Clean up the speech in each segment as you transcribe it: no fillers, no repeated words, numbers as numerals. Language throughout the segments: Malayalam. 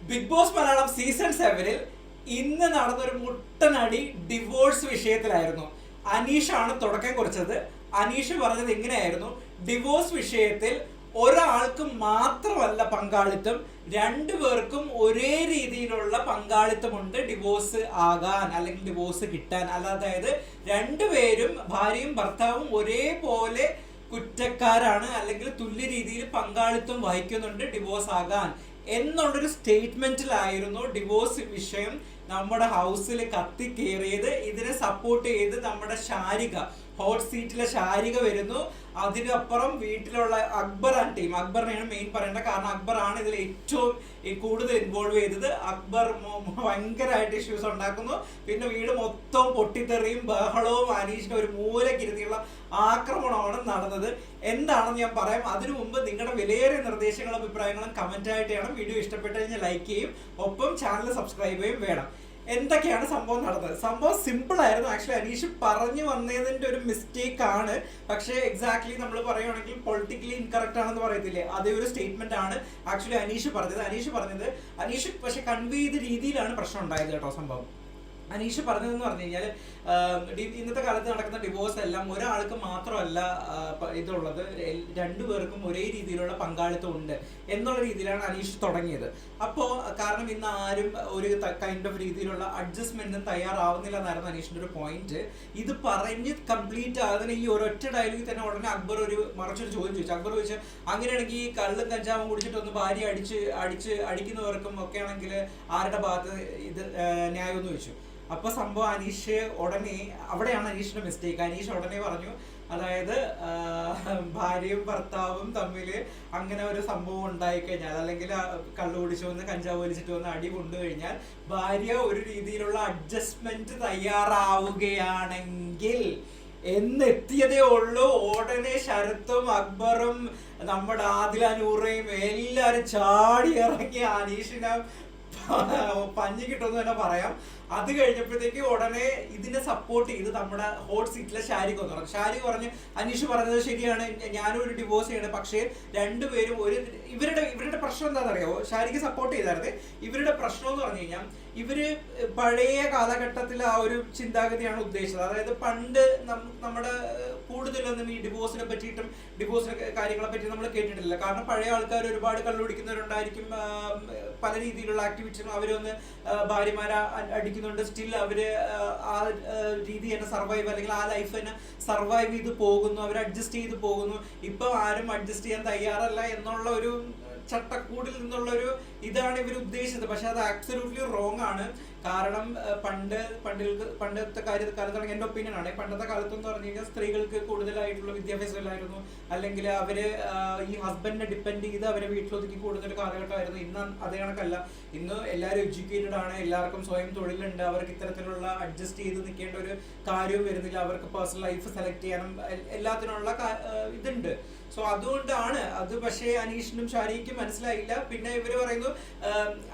ബിഗ് ബോസ് മലയാളം സീസൺ 7-ൽ ഇന്ന് നടന്നൊരു മുട്ടനടി ഡിവോഴ്സ് വിഷയത്തിലായിരുന്നു. അനീഷാണ് തുടക്കം കുറിച്ചത്. അനീഷ് പറഞ്ഞത് എങ്ങനെയായിരുന്നു, ഡിവോഴ്സ് വിഷയത്തിൽ ഒരാൾക്ക് മാത്രമല്ല പങ്കാളിത്തം, രണ്ടുപേർക്കും ഒരേ രീതിയിലുള്ള പങ്കാളിത്തമുണ്ട് ഡിവോഴ്സ് ആകാൻ അല്ലെങ്കിൽ ഡിവോഴ്സ് കിട്ടാൻ. അതായത് രണ്ടുപേരും ഭാര്യയും ഭർത്താവും ഒരേപോലെ കുറ്റക്കാരാണ് അല്ലെങ്കിൽ തുല്യ രീതിയിൽ പങ്കാളിത്തം വഹിക്കുന്നുണ്ട് ഡിവോഴ്സ് ആകാൻ എന്നുള്ളൊരു സ്റ്റേറ്റ്മെന്റിലായിരുന്നു ഡിവോഴ്സ് വിഷയം നമ്മുടെ ഹൗസിൽ കത്തിക്കേറിയത്. ഇതിനെ സപ്പോർട്ട് ചെയ്ത് നമ്മുടെ ശാരിക, ഹോട്ട് സീറ്റിലെ ശാരിക വരുന്നു. അതിനപ്പുറം വീട്ടിലുള്ള അക്ബറാണ് ടീം. അക്ബറിനെയാണ് മെയിൻ പറയേണ്ടത്, കാരണം അക്ബറാണ് ഇതിൽ ഏറ്റവും കൂടുതൽ ഇൻവോൾവ് ചെയ്തത്. അക്ബർ ഭയങ്കരമായിട്ട് ഇഷ്യൂസ് ഉണ്ടാക്കുന്നു. പിന്നെ വീട് മൊത്തം പൊട്ടിത്തെറിയും ബഹളവും അനീഷിന്റെ ഒരു മൂലക്കിരുത്തിയുള്ള ആക്രമണമാണ് നടന്നത്. എന്താണെന്ന് ഞാൻ പറയാം. അതിനു മുമ്പ് നിങ്ങളുടെ വിലയേറിയ നിർദ്ദേശങ്ങളും അഭിപ്രായങ്ങളും കമന്റ് ആയിട്ട് ചെയ്യണം. വീഡിയോ ഇഷ്ടപ്പെട്ടു കഴിഞ്ഞാൽ ലൈക്ക് ചെയ്യും, ഒപ്പം ചാനൽ സബ്സ്ക്രൈബ് ചെയ്യും വേണം. എന്തൊക്കെയാണ് സംഭവം നടന്നത്? സംഭവം സിമ്പിൾ ആയിരുന്നു. ആക്ച്വലി അനീഷ് പറഞ്ഞു വന്നതിന്റെ ഒരു മിസ്റ്റേക്ക് ആണ്. പക്ഷേ എക്സാക്ട്ലി നമ്മൾ പറയുകയാണെങ്കിൽ പൊളിറ്റിക്കലി ഇൻകറക്റ്റ് ആണെന്ന് പറയത്തില്ലേ, അതേ ഒരു സ്റ്റേറ്റ്മെന്റ് ആണ് ആക്ച്വലി അനീഷ് പറഞ്ഞത്. അനീഷ് പക്ഷെ കൺവേ ചെയ്ത രീതിയിലാണ് പ്രശ്നം ഉണ്ടായത് കേട്ടോ. സംഭവം അനീഷ് പറഞ്ഞതെന്ന് പറഞ്ഞു കഴിഞ്ഞാൽ, ഇന്നത്തെ കാലത്ത് നടക്കുന്ന ഡിവോഴ്സ് എല്ലാം ഒരാൾക്ക് മാത്രമല്ല ഇതുള്ളത്, രണ്ടുപേർക്കും ഒരേ രീതിയിലുള്ള പങ്കാളിത്തം ഉണ്ട് എന്നുള്ള രീതിയിലാണ് അനീഷ് തുടങ്ങിയത്. അപ്പോൾ കാരണം ഇന്ന് ആരും ഒരു കൈൻഡ് ഓഫ് രീതിയിലുള്ള അഡ്ജസ്റ്റ്മെന്റിന് തയ്യാറാവുന്നില്ല എന്നായിരുന്നു അനീഷിന്റെ ഒരു പോയിന്റ്. ഇത് പറഞ്ഞ് കംപ്ലീറ്റ് ആകുന്ന ഈ ഒരൊറ്റ ഡയലോഗിൽ തന്നെ ഉടനെ അക്ബർ മറിച്ചൊരു ചോദ്യം ചോദിച്ചു. അക്ബർ ചോദിച്ചു, അങ്ങനെയാണെങ്കിൽ ഈ കള്ളും കഞ്ചാവും കുടിച്ചിട്ടൊന്ന് ഭാര്യ അടിക്കുന്നവർക്കും ഒക്കെ ആണെങ്കിൽ ആരുടെ ഭാഗത്ത് ഇത് ന്യായം എന്ന് ചോദിച്ചു. അപ്പൊ സംഭവം അനീഷ് ഉടനെ, അവിടെയാണ് അനീഷിന്റെ മിസ്റ്റേക്ക്. അനീഷ് ഉടനെ പറഞ്ഞു, അതായത് ഭാര്യയും ഭർത്താവും തമ്മിൽ അങ്ങനെ ഒരു സംഭവം ഉണ്ടായിക്കഴിഞ്ഞാൽ, അല്ലെങ്കിൽ കള്ളു കുടിച്ചു വന്ന് കഞ്ചാവ് വലിച്ചിട്ട് വന്ന് അടി കൊണ്ടുകഴിഞ്ഞാൽ ഭാര്യ ഒരു രീതിയിലുള്ള അഡ്ജസ്റ്റ്മെന്റ് തയ്യാറാവുകയാണെങ്കിൽ എന്നെത്തിയതേ ഉള്ളൂ. ഉടനെ ശരത്തും അക്ബറും നമ്മുടെ ആദില നൂറയും എല്ലാരും ചാടി ഇറങ്ങി അനീഷിനെ പഞ്ഞി കിട്ടുമെന്ന് തന്നെ പറയാം. അത് കഴിഞ്ഞപ്പോഴത്തേക്ക് ഉടനെ ഇതിനെ സപ്പോർട്ട് ചെയ്ത് നമ്മുടെ ഹോട്ട് സീറ്റിലെ ഷാരിക പറഞ്ഞു. ഷാരിക പറഞ്ഞു, അനീഷ് പറഞ്ഞത് ശരിയാണ്, ഞാനും ഒരു ഡിവോഴ്സ് ചെയ്യണം, പക്ഷേ രണ്ടുപേരും ഇവരുടെ പ്രശ്നം എന്താണെന്ന് അറിയാമോ? ഷാരിക സപ്പോർട്ട് ചെയ്തായിരുന്നു. ഇവരുടെ പ്രശ്നം എന്ന് പറഞ്ഞു കഴിഞ്ഞാൽ, ഇവര് പഴയ കാലഘട്ടത്തിൽ ആ ഒരു ചിന്താഗതിയാണ് ഉദ്ദേശിച്ചത്. അതായത് പണ്ട് നമ്മുടെ കൂടുതലൊന്നും ഈ ഡിവോഴ്സിനെ പറ്റിയിട്ടും ഡിവോഴ്സിനെ കാര്യങ്ങളെ പറ്റി നമ്മൾ കേട്ടിട്ടില്ല. കാരണം പഴയ ആൾക്കാർ ഒരുപാട് കള്ളുപിടിക്കുന്നവരുണ്ടായിരിക്കും, പല രീതിയിലുള്ള ആക്ടിവിറ്റീസും അവരൊന്ന് ഭാര്യമാരെ അടിക്കുന്നുണ്ട്, സ്റ്റിൽ അവര് ആ രീതി തന്നെ സർവൈവ്, അല്ലെങ്കിൽ ആ ലൈഫ് തന്നെ സർവൈവ് ചെയ്ത് പോകുന്നു, അവർ അഡ്ജസ്റ്റ് ചെയ്ത് പോകുന്നു. ഇപ്പൊ ആരും അഡ്ജസ്റ്റ് ചെയ്യാൻ തയ്യാറല്ല എന്നുള്ള ഒരു ചട്ടക്കൂടിൽ നിന്നുള്ളൊരു ഇതാണ് ഇവർ ഉദ്ദേശിച്ചത്. പക്ഷെ അത് ആബ്സല്യൂട്ട്ലി റോങ് ആണ്. കാരണം പണ്ടത്തെ കാലത്താണെങ്കിൽ എൻ്റെ ഒപ്പീനിയൻ ആണ്, പണ്ടത്തെ കാലത്തെന്ന് പറഞ്ഞു കഴിഞ്ഞാൽ സ്ത്രീകൾക്ക് കൂടുതലായിട്ടുള്ള വിദ്യാഭ്യാസം ഇല്ലായിരുന്നു, അല്ലെങ്കിൽ അവര് ഈ ഹസ്ബൻഡിനെ ഡിപ്പെൻഡ് ചെയ്ത് അവരെ വീട്ടിലൊതുക്കി കൂടുതൽ കാലഘട്ടമായിരുന്നു. ഇന്ന് അതേ കണക്കല്ല. ഇന്ന് എല്ലാവരും എഡ്യൂക്കേറ്റഡ് ആണ്, എല്ലാവർക്കും സ്വയം തൊഴിലുണ്ട്, അവർക്ക് ഇത്തരത്തിലുള്ള അഡ്ജസ്റ്റ് ചെയ്ത് നിൽക്കേണ്ട ഒരു കാര്യവും വരുന്നില്ല. അവർക്ക് പേഴ്സണൽ ലൈഫ് സെലക്ട് ചെയ്യാനും എല്ലാത്തിനുള്ള ഇതുണ്ട്. സോ അതുകൊണ്ടാണ് അത്. പക്ഷേ അനീഷിനും ഷാരിക്കും മനസ്സിലായില്ല. പിന്നെ ഇവര് പറയുന്നു,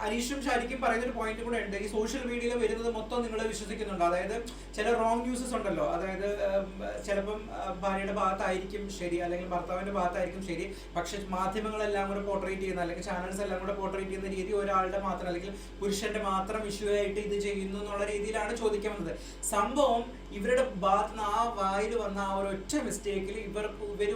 അനീഷും ഷാരിക്കും പറയുന്ന ഒരു പോയിന്റ് കൂടെ ഉണ്ട്, ഈ സോഷ്യൽ മീഡിയയിൽ വരുന്നത് മൊത്തം നിങ്ങൾ വിശ്വസിക്കുന്നുണ്ട്. അതായത് ചില റോങ് ന്യൂസസ് ഉണ്ടല്ലോ, അതായത് ചിലപ്പം ഭാര്യയുടെ ഭാഗത്തായിരിക്കും ശരി, അല്ലെങ്കിൽ ഭർത്താവിന്റെ ഭാഗത്തായിരിക്കും ശരി, പക്ഷെ മാധ്യമങ്ങളെല്ലാം കൂടെ പോർട്രേറ്റ് ചെയ്യുന്ന, അല്ലെങ്കിൽ ചാനൽസ് എല്ലാം കൂടെ പോർട്രേറ്റ് ചെയ്യുന്ന രീതി ഒരാളുടെ മാത്രം, അല്ലെങ്കിൽ പുരുഷന്റെ മാത്രം ഇഷ്യൂ ആയിട്ട് ഇത് ചെയ്യുന്നു എന്നുള്ള രീതിയിലാണ് ചോദിക്കുന്നത്. സംഭവം ഇവരുടെ ഭാഗത്ത് നിന്ന് ആ വായിൽ വന്ന ആ ഒരു ഒറ്റ മിസ്റ്റേക്കിൽ ഇവർ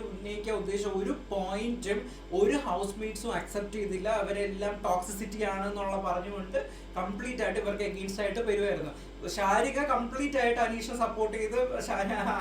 ഉന്നയിക്കാൻ ഉദ്ദേശിച്ച ഒരു പോയിന്റും ഒരു ഹൗസ് മേറ്റ്സും അക്സെപ്റ്റ് ചെയ്തില്ല. അവരെല്ലാം ടോക്സിസിറ്റി ആണ് എന്നുള്ള പറഞ്ഞുകൊണ്ട് കംപ്ലീറ്റ് ആയിട്ട് ഇവർക്ക് എഗെയിൻസ്റ്റ് ആയിട്ട് വരുമായിരുന്നു. ഷാരിക കംപ്ലീറ്റ് ആയിട്ട് അനീഷിനെ സപ്പോർട്ട് ചെയ്ത്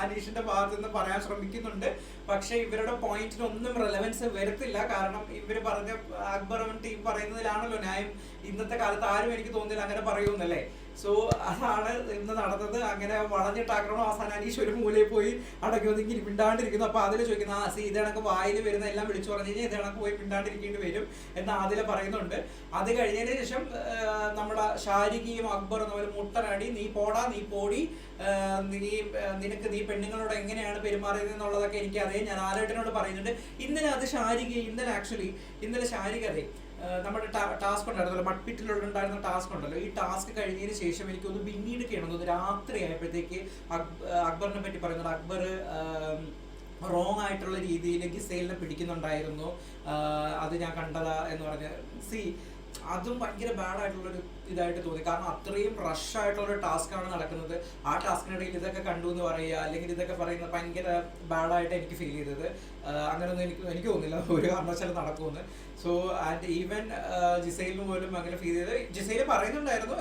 അനീഷിന്റെ ഭാഗത്ത് നിന്ന് പറയാൻ ശ്രമിക്കുന്നുണ്ട്. പക്ഷെ ഇവരുടെ പോയിന്റിനൊന്നും റെലവൻസ് വരത്തില്ല. കാരണം ഇവര് പറഞ്ഞ അക്ബറും ടീം പറയുന്നതിലാണല്ലോ ന്യായം. ഇന്നത്തെ കാലത്ത് ആരും എനിക്ക് തോന്നുന്നില്ല അങ്ങനെ പറയുമെന്നല്ലേ. സോ അതാണ് ഇന്ന് നടന്നത്. അങ്ങനെ വളഞ്ഞിട്ട് ആക്രമണം. അവസാനം അനീഷ് ഒരു മൂലയിൽ പോയി അടക്കി ഒതുങ്ങി മിണ്ടാണ്ടിരിക്കുന്നു. അപ്പൊ അതിൽ ചോദിക്കുന്ന ഇത് കണക്ക് വായിൽ വരുന്ന എല്ലാം വിളിച്ചു പറഞ്ഞു കഴിഞ്ഞാൽ ഇത് കണക്ക് പോയി മിണ്ടാണ്ടിരിക്കേണ്ടി വരും എന്ന് അതിൽ പറയുന്നുണ്ട്. അത് കഴിഞ്ഞതിന് ശേഷം നമ്മുടെ ഷാരികയും അക്ബറും തമ്മിൽ മുട്ടനടി, നീ പോടാ, നീ പോടി, നീ പെണ്ണുങ്ങളോട് എങ്ങനെയാണ് പെരുമാറിയത് എന്നുള്ളതൊക്കെ എനിക്കറിയാം, ഞാൻ ആലേട്ടനോട് പറയുന്നുണ്ട്. ഇന്നലെ ഷാരിക അതെ നമ്മുടെ ടാസ്ക് ഉണ്ടായിരുന്നല്ലോ, മഡ്പിറ്റിലുണ്ടായിരുന്ന ടാസ്ക് ഉണ്ടല്ലോ, ഈ ടാസ്ക് കഴിഞ്ഞതിന് ശേഷം എനിക്കൊന്ന് പിന്നീട് ചെയ്യണമെന്ന് രാത്രി ആയപ്പോഴത്തേക്ക് അക്ബറിനെ പറ്റി പറയുന്നത്, അക്ബർ റോങ് ആയിട്ടുള്ള രീതിയിൽ ഗിസൈലിനെ പിടിക്കുന്നുണ്ടായിരുന്നു, അത് ഞാൻ കണ്ടതാ എന്ന് പറഞ്ഞ. അതും ഭയങ്കര ബാഡ് ആയിട്ടുള്ളൊരു ഇതായിട്ട് തോന്നി. കാരണം അത്രയും റഷ് ആയിട്ടുള്ള ടാസ്ക് ആണ് നടക്കുന്നത്. ആ ടാസ്കിനിടയിൽ ഇതൊക്കെ കണ്ടു എന്ന് പറയുക, അല്ലെങ്കിൽ ഇതൊക്കെ പറയുന്നത് ഭയങ്കര ബാഡായിട്ട് എനിക്ക് ഫീൽ ചെയ്തത്. അങ്ങനെയൊന്നും എനിക്ക് തോന്നുന്നില്ല ഒരു കാരണവശാലും നടക്കുമെന്ന്. സോ ആൻഡ് ഈവൻ ജിസൈലിന് പോലും അങ്ങനെ ഫീൽ ചെയ്ത്, ജിസൈൽ പറയുന്നുണ്ടായിരുന്നു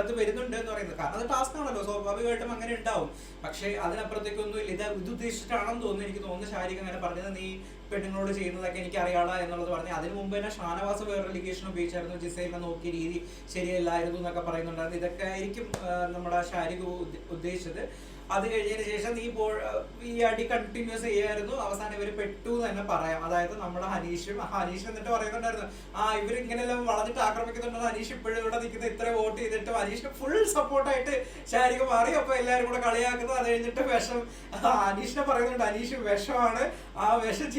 അത് വരുന്നുണ്ട് എന്ന് പറയുന്നത്. കാരണം അത് ടാസ്ക് ആണല്ലോ, സ്വാഭാവികമായിട്ടും അങ്ങനെ ഉണ്ടാവും. പക്ഷേ അതിനപ്പുറത്തേക്കൊന്നും ഇല്ല. ഇത് ഉദ്ദേശിച്ചിട്ടാണെന്ന് തോന്നുന്നു. എനിക്ക് തോന്നുന്നു ഷാരിഖ് അങ്ങനെ പറഞ്ഞത് നീ പെണ്ണുങ്ങളോട് ചെയ്യുന്നതൊക്കെ എനിക്ക് അറിയാളാ എന്നുള്ളത് പറഞ്ഞു. അതിന് മുമ്പ് തന്നെ ഷാനവാസ് വേറെ ലിഗേഷൻ ഉപയോഗിച്ചായിരുന്നു, ജിസൈലിനെ നോക്കിയ രീതി ശരിയല്ലായിരുന്നു എന്നൊക്കെ പറയുന്നുണ്ടായിരുന്നു. ഇതൊക്കെ ആയിരിക്കും നമ്മുടെ ഷാരിഖ് ഉദ്ദേശിച്ചത്. അത് കഴിഞ്ഞതിന് ശേഷം ഈ അടി കണ്ടിന്യൂസ് ചെയ്യായിരുന്നു. അവസാനം ഇവർ പെട്ടു എന്ന് തന്നെ പറയാം. അതായത് നമ്മുടെ ഹനീഷ് എന്നിട്ട് പറയുന്നുണ്ടായിരുന്നു, ഇവർ ഇങ്ങനെയെല്ലാം വളഞ്ഞിട്ട് ആക്രമിക്കുന്നുണ്ടെന്ന്. ഹനീഷ് ഇപ്പോഴും ഇവിടെ നിൽക്കുന്നത് ഇത്ര വോട്ട് ചെയ്തിട്ട് ഹനീഷിന് ഫുൾ സപ്പോർട്ടായിട്ട് ഷാരിഖ് മാറി. അപ്പൊ എല്ലാവരും കൂടെ കളിയാക്കുന്നത്. അത് കഴിഞ്ഞിട്ട് ഹനീഷിനെ പറയുന്നുണ്ട്, ഹനീഷ് വിഷമാണ്, ആ വിഷം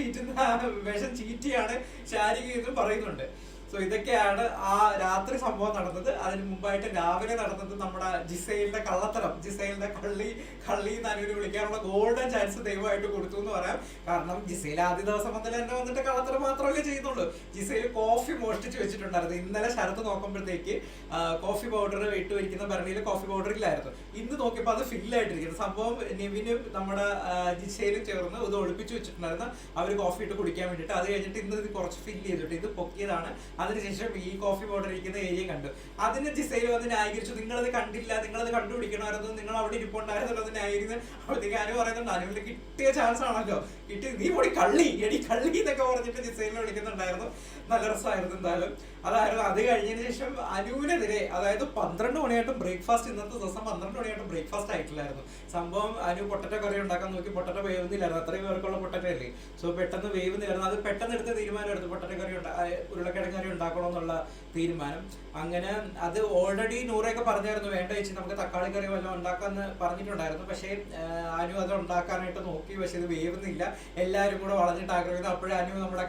ചീറ്റിയാണ് ഷാരിഖ് എന്നും പറയുന്നുണ്ട്. സോ ഇതൊക്കെയാണ് ആ രാത്രി സംഭവം നടന്നത്. അതിന് മുമ്പായിട്ട് രാവിലെ നടന്നത് നമ്മുടെ ജിസൈലിന്റെ കള്ളത്തരം, ജിസൈലിന്റെ കള്ളി നനുവിന് വിളിക്കാനുള്ള ഗോൾഡൻ ചാൻസ് ദൈവമായിട്ട് കൊടുത്തു എന്ന് പറയാം. കാരണം ജിസൈൽ ആദ്യ ദിവസം മുതൽ തന്നെ വന്നിട്ട് കള്ളത്തരം മാത്രമല്ലേ ചെയ്യുന്നുള്ളൂ. ജിസൈൽ കോഫി മോഷ്ടിച്ച് വെച്ചിട്ടുണ്ടായിരുന്നു. ഇന്നലെ ശരത്ത് നോക്കുമ്പോഴത്തേക്ക് കോഫി പൗഡർ ഇട്ട് വയ്ക്കുന്ന ഭരണിയിൽ കോഫി പൗഡർ ഇല്ലായിരുന്നു. ഇന്ന് നോക്കിയപ്പോൾ അത് ഫില്ലായിട്ടിരിക്കുന്നു. സംഭവം നെവിനും നമ്മുടെ ജിസൈലും ചേർന്ന് ഇത് ഒളിപ്പിച്ച് വെച്ചിട്ടുണ്ടായിരുന്നു അവർ കോഫി ഇട്ട് കുടിക്കാൻ വേണ്ടിയിട്ട്. അത് കഴിഞ്ഞിട്ട് ഇന്ന് ഇത് കുറച്ച് ഫില്ല് ചെയ്തിട്ട് ഇത് പൊക്കിയതാണ്. അതിനുശേഷം ഈ കോഫി പൗഡർ ഇരിക്കുന്ന ഏരിയ കണ്ടു. അതിന് ജിസൈൽ വന്ന് ന്യായീകരിച്ചു, നിങ്ങളത് കണ്ടില്ല, നിങ്ങളത് കണ്ടുപിടിക്കണമായിരുന്നു, നിങ്ങൾ അവിടെ ഇരിപ്പുണ്ടായിരുന്നല്ലോ എന്ന് ന്യായീകരിച്ച്. അപ്പോഴത്തേക്ക് അനു പറയുന്നുണ്ട്, അനുവിന് കിട്ടിയ ചാൻസ് ആണല്ലോ, നീ പോടി കള്ളി എന്നൊക്കെ പറഞ്ഞിട്ട് ജിസൈലിനെ വിളിക്കുന്നുണ്ടായിരുന്നു. നല്ല രസമായിരുന്നു എന്തായാലും. അതായിരുന്നു. അത് കഴിഞ്ഞതിന് ശേഷം അനുവിനെതിരെ, അതായത് 12 മണിയായിട്ടും ബ്രേക്ക്ഫാസ്റ്റ്, ഇന്നത്തെ ദിവസം 12 മണിയായിട്ടും ബ്രേക്ക്ഫാസ്റ്റ് ആയിട്ടില്ലായിരുന്നു. സംഭവം അനു പൊട്ടറ്റോ കറി ഉണ്ടാക്കാൻ നോക്കി, പൊട്ടറ്റോ വേവുന്നില്ലായിരുന്നു. അത്രയും പേർക്കുള്ള പൊട്ടറ്റോ അല്ലേ. സോ പെട്ടെന്ന് വേവുന്നില്ലായിരുന്നു. അത് പെട്ടെന്ന് എടുത്ത തീരുമാനം എടുത്തു, പൊട്ടറ്റോ കറി ഉരുളക്കിഴങ്ങ് കറി ഉണ്ടാക്കണമെന്നുള്ള തീരുമാനം. അങ്ങനെ അത് ഓൾറെഡി നൂറൊക്കെ പറഞ്ഞായിരുന്നു, വേണ്ട ചേച്ചി നമുക്ക് തക്കാളി കറി വല്ലതും ഉണ്ടാക്കാന്ന് പറഞ്ഞിട്ടുണ്ടായിരുന്നു. പക്ഷേ അനു അത് ഉണ്ടാക്കാനായിട്ട് നോക്കി, പക്ഷെ ഇത് വേവുന്നില്ല. എല്ലാവരും കൂടെ വളഞ്ഞിട്ട് ആഗ്രഹിക്കുന്നു. അപ്പോഴും അനു നമ്മുടെ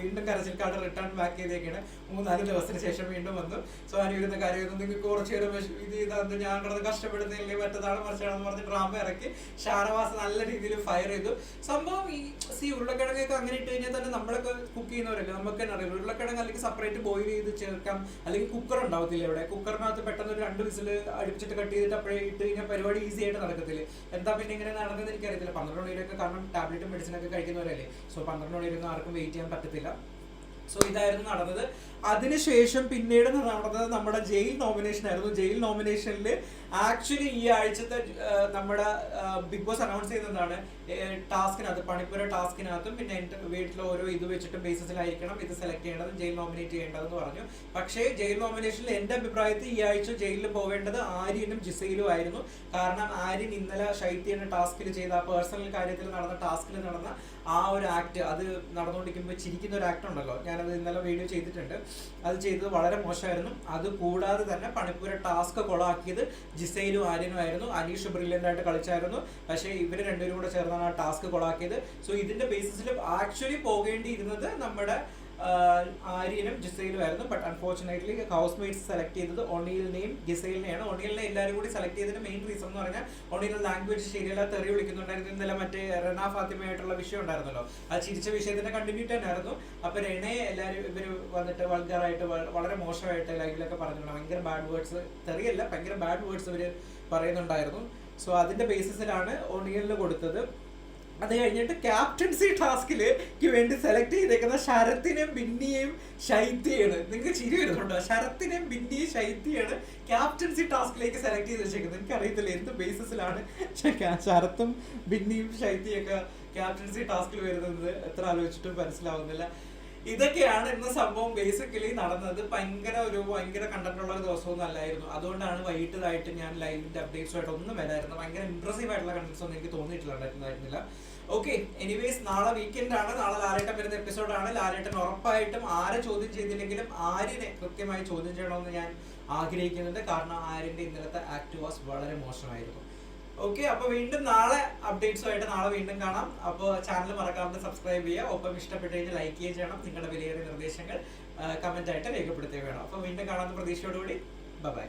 വീണ്ടും കരച്ചിൽ കാർഡ് റിട്ടേൺ ബാക്ക് ചെയ്തേക്കാണ്. 3-4 ദിവസത്തിന് ശേഷം വീണ്ടും വന്നു. സോ അനു ഇരുന്ന കാര്യം, നിങ്ങൾക്ക് കുറച്ച് നേരം ഇത് ചെയ്താൽ ഞാൻ കിടന്ന് കഷ്ടപ്പെടുന്നില്ലേ, മറ്റേതാണ് മറിച്ചാണെന്ന് പറഞ്ഞ് ഡ്രാമ ഇറക്കി. ഷാനവാസ് നല്ല രീതിയിൽ ഫയർ ചെയ്തു. സംഭവം ഈ ഉരുളക്കിഴങ്ങൊക്കെ അങ്ങനെ ഇട്ട് കഴിഞ്ഞാൽ തന്നെ നമ്മളൊക്കെ കുക്ക് ചെയ്യുന്നവരല്ലേ, നമുക്ക് തന്നെ അറിയാം. ഉരുളക്കിഴങ്ങ് അല്ലെങ്കിൽ സെപ്പറേറ്റ് ബോയിൽ ചെയ്ത് ചേർക്കാം, അല്ലെങ്കിൽ കുക്കർ ഉണ്ടാവത്തില്ല ഇവിടെ. കുക്കറിനകത്ത് പെട്ടെന്ന് ഒരു 2 വിസിൽ അടുപ്പിച്ചിട്ട് കട്ട് ചെയ്തിട്ട് അപ്പോഴേ ഇട്ട് കഴിഞ്ഞാൽ പരിപാടി ഈസി ആയിട്ട് നടക്കത്തില്ല. എന്താ പിന്നെ ഇങ്ങനെ നടന്നതെന്ന് എനിക്കറിയത്തില്ല. 12 മണിവരെയൊക്കെ, കാരണം ടാബ്ലറ്റും മെഡിസിനൊക്കെ കഴിക്കുന്നവരല്ലേ. സോ 12 മണിവരെയൊന്നും ആർക്കും വെയിറ്റ് ചെയ്യാൻ പറ്റത്തില്ല. സോ ഇതായിരുന്നു നടന്നത്. അതിനുശേഷം പിന്നീട് നടന്നത് നമ്മുടെ ജയിൽ നോമിനേഷൻ ആയിരുന്നു. ജയിൽ നോമിനേഷനിൽ ആക്ച്വലി ഈ ആഴ്ചത്തെ നമ്മുടെ ബിഗ് ബോസ് അനൗൺസ് ചെയ്തതാണ്, ടാസ്കിനകത്ത് പണിപ്പുര ടാസ്കിനകത്തും പിന്നെ എൻ്റെ വീട്ടിൽ ഓരോ ഇത് വെച്ചിട്ടും ബേസിസിലായിരിക്കണം ഇത് സെലക്ട് ചെയ്യേണ്ടത്, ജയിൽ നോമിനേറ്റ് ചെയ്യേണ്ടതെന്ന് പറഞ്ഞു. പക്ഷേ ജയിൽ നോമിനേഷനിൽ എൻ്റെ അഭിപ്രായത്തിൽ ഈ ആഴ്ച ജയിലിൽ പോവേണ്ടത് ആര്യനും ജിസൈലും ആയിരുന്നു. കാരണം ആര്യൻ ഇന്നലെ ശൈത്യയുടെ ടാസ്കിൽ ചെയ്ത ആ പേഴ്സണൽ കാര്യത്തിൽ നടന്ന ടാസ്കിൽ നടന്ന ആ ഒരു ആക്ട്, അത് നടന്നുകൊണ്ടിരിക്കുമ്പോൾ ചിരിക്കുന്ന ഒരു ആക്ട് ഉണ്ടല്ലോ, ഞാനത് ഇന്നലെ വീഡിയോ ചെയ്തിട്ടുണ്ട്. അത് ചെയ്തത് വളരെ മോശമായിരുന്നു. അത് കൂടാതെ തന്നെ പണിപ്പുര ടാസ്ക് കൊളാക്കിയത് ജിസൈലും ആര്യനും ആയിരുന്നു. അനീഷ് ബ്രില്യൻ്റ് ആയിട്ട് കളിച്ചായിരുന്നു, പക്ഷേ ഇവർ രണ്ടുപേരും കൂടെ ചേർന്നാണ് ആ ടാസ്ക് കൊളാക്കിയത്. സോ ഇതിന്റെ ബേസിസിൽ ആക്ച്വലി പോകേണ്ടിയിരുന്നത് നമ്മുടെ ആര്യനും ജിസൈലും ആയിരുന്നു. But unfortunately house mates select ചെയ്തത് ഒണീലിനെയും ജിസൈലിനെയാണ്. ഒണീലിനെ എല്ലാവരും കൂടി സെലക്ട് ചെയ്തതിന്റെ മെയിൻ റീസൺ എന്ന് പറഞ്ഞാൽ ഒണീലിന്റെ ലാംഗ്വേജ് ശരിയല്ല, തെറി വിളിക്കുന്നുണ്ടായിരുന്നു. ഇന്നലെ മറ്റേ റെന ഫാത്തിമയായിട്ടുള്ള വിഷയം ഉണ്ടായിരുന്നല്ലോ, ആ ചിരിച്ച വിഷയത്തിന്റെ കണ്ടിന്യൂറ്റി തന്നെയായിരുന്നു. അപ്പൊ റെനയെ എല്ലാവരും ഇവർ വന്നിട്ട് വൾഗറായിട്ട് വളരെ മോശമായിട്ട് ലൈവിലൊക്കെ പറഞ്ഞിട്ടുണ്ട്. ഭയങ്കര ബാഡ് വേർഡ്സ്, തെറിയല്ല ഭയങ്കര ബാഡ് വേർഡ്സ് ഇവർ പറയുന്നുണ്ടായിരുന്നു. സോ അതിന്റെ ബേസിസിലാണ് ഒണീലിന് കൊടുത്തത്. അത് കഴിഞ്ഞിട്ട് ക്യാപ്റ്റൻസി ടാസ്കിലേക്ക് വേണ്ടി സെലക്ട് ചെയ്തേക്കുന്ന ശരത്തിനെയും ബിന്നിയെയും ശൈത്യയാണ്. നിങ്ങൾക്ക് ചിരി വരുന്നുണ്ടോ? ശരത്തിനെയും ബിന്നിയും ശൈത്യയാണ് ക്യാപ്റ്റൻസി ടാസ്കിലേക്ക് സെലക്ട് ചെയ്ത് വെച്ചേക്കുന്നത്. എനിക്കറിയത്തില്ല എന്ത് ബേസിസിലാണ് ശരത്തും ബിന്നിയും ശൈത്യയൊക്കെ ക്യാപ്റ്റൻസി ടാസ്കിൽ വരുന്നത്, എത്ര ആലോചിച്ചിട്ടും മനസ്സിലാവുന്നില്ല. ഇതൊക്കെയാണ് ഇന്ന് സംഭവം ബേസിക്കലി നടന്നത്. ഭയങ്കര കണ്ടന്റുള്ള ഒരു ദിവസമൊന്നും അല്ലായിരുന്നു. അതുകൊണ്ടാണ് വൈകിട്ടതായിട്ട് ഞാൻ ലൈവിന്റെ അപ്ഡേറ്റ്സുമായിട്ട് ഒന്നും വരായിരുന്നു. ഭയങ്കര ഇംപ്രസീവ് ആയിട്ടുള്ള കണ്ടന്റ്സ് ഒന്നും എനിക്ക് തോന്നിയിട്ടുണ്ടായിരുന്നില്ല. ഓക്കെ, എനിവേസ് നാളെ വീക്കെൻഡ് ആണ്. നാളെ ലാലേട്ടൻ വരുന്ന എപ്പിസോഡാണ്. ലാലേട്ടൻ ഉറപ്പായിട്ടും ആരെ ചോദ്യം ചെയ്തില്ലെങ്കിലും ആര്യനെ കൃത്യമായി ചോദ്യം ചെയ്യണമെന്ന് ഞാൻ ആഗ്രഹിക്കുന്നുണ്ട്. കാരണം ആര്യന്റെ ഇന്നലത്തെ ആക്ട് വാസ് വളരെ മോശമായിരുന്നു. ഓക്കെ, അപ്പൊ വീണ്ടും നാളെ അപ്ഡേറ്റ്സുമായിട്ട് നാളെ വീണ്ടും കാണാം. അപ്പോൾ ചാനൽ മറക്കാതെ സബ്സ്ക്രൈബ് ചെയ്യുക. ഒപ്പം ഇഷ്ടപ്പെട്ട് കഴിഞ്ഞാൽ ലൈക്ക് ചെയ്യുക ചെയ്യണം. നിങ്ങളുടെ വിലയേറിയ നിർദ്ദേശങ്ങൾ കമന്റ് ആയിട്ട് രേഖപ്പെടുത്തുക വേണം. അപ്പോൾ വീണ്ടും കാണാവുന്ന പ്രതീക്ഷയോടുകൂടി ബൈ.